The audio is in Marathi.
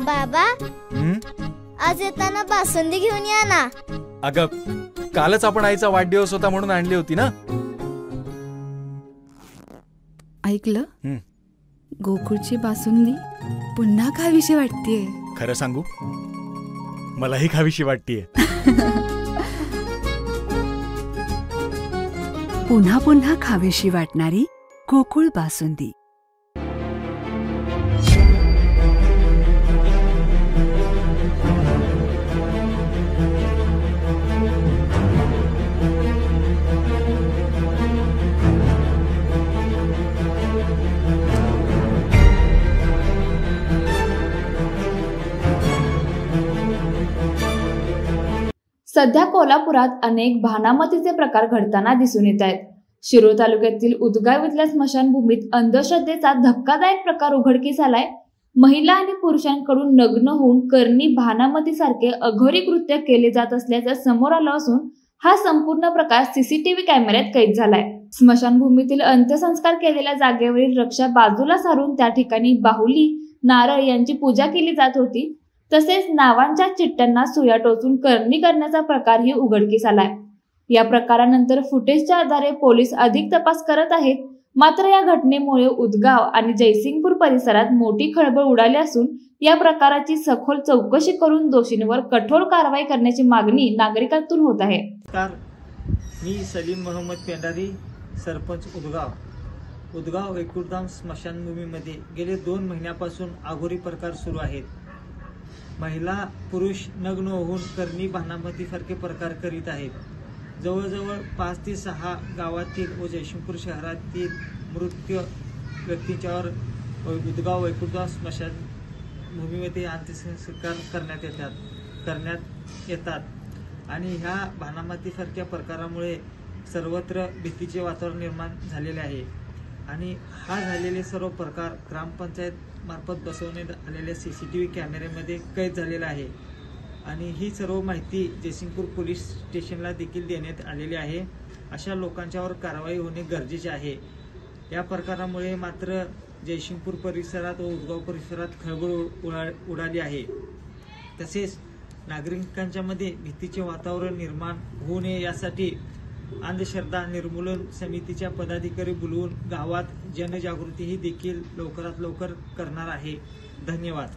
बाबा आज येताना बासुंदी घेऊन या ना। अगं कालच आपण आईचा वाढदिवस होता म्हणून आणली होती ना। ऐकलं, गोकुळची बासुंदी पुन्हा खावीशी वाटतेय। खरं सांगू, मलाही खावीशी वाटतेय। पुन्हा पुन्हा खावीशी वाटणारी गोकुळ बासुंदी। सध्या कोल्हापुरात अनेक भानामतीचे प्रकार घडताना दिसून येत आहेत। शिरोळ तालुक्यातील उदगाव इथल्या स्मशानभूमीत अंधश्रद्धेचा धक्कादायक प्रकार उघडकीस आलाय। महिला आणि पुरुषांकडून नग्न होऊन करणी भानामतीसारखे अघोरी कृत्य केले जात असल्याचं समोर आलं असून हा संपूर्ण प्रकार सीसीटीव्ही कॅमेऱ्यात कैद झालाय। स्मशानभूमीतील अंत्यसंस्कार केलेल्या जागेवरील रक्षा बाजूला सारून त्या ठिकाणी बाहुली, नारळ यांची पूजा केली जात होती। तसेच नावांच्या चिठ्ठ्यांना सुया टोचून करणी करण्याचा प्रकारही उघडकीस आलाय। या प्रकारानंतर फुटेजच्या आधारे पोलीस अधिक तपास करत आहेत। मात्र या घटनेमुळे उदगाव आणि जयसिंगपूर परिसरात मोठी खळबळ उडाली असून या प्रकाराची सखोल चौकशी करून दोषींवर कठोर कारवाई करण्याची मागणी नागरिकांतून होत आहे। मी सलीम मोहम्मद पेंडारी, सरपंच उदगाव वैकुंठधाम स्मशानभूमीमध्ये गेले 2 महिन्यापासून अघोरी प्रकार सुरू आहेत। महिला पुरुष नग्न होऊन करणी भानामतीसारखे प्रकार करीत आहेत। जवळजवळ 5 ते 6 गावातील व जयसिंगपूर शहरातील मृत व्यक्तींच्यावर उदगाव वैकुंठधाम स्मशानभूमीमध्ये अंत्यसंस्कार करण्यात येतात आणि ह्या भानामतीसारख्या प्रकारामुळे सर्वत्र भीतीचे वातावरण निर्माण झालेले आहे आणि हा झालेले सर्व प्रकार ग्रामपंचायत मार्फत बसवण्यात आलेल्या सीसीटीव्ही कॅमेऱ्यामध्ये कैद झालेला आहे आणि ही सर्व माहिती जयसिंगपूर पोलीस स्टेशनला देखील देण्यात आलेली आहे। अशा लोकांच्यावर कारवाई होणे गरजेचे आहे। या प्रकारामुळे मात्र जयसिंगपूर परिसरात व उदगाव परिसरात खळबळ उडाली आहे। तसेच नागरिकांच्या मध्ये भीतीचे वातावरण निर्माण होऊ नये यासाठी अंधश्रद्धा निर्मूलन समितीच्या पदाधिकारी बोलवून गावात जनजागृती ही देखील लवकरात लवकर करणार आहे। धन्यवाद।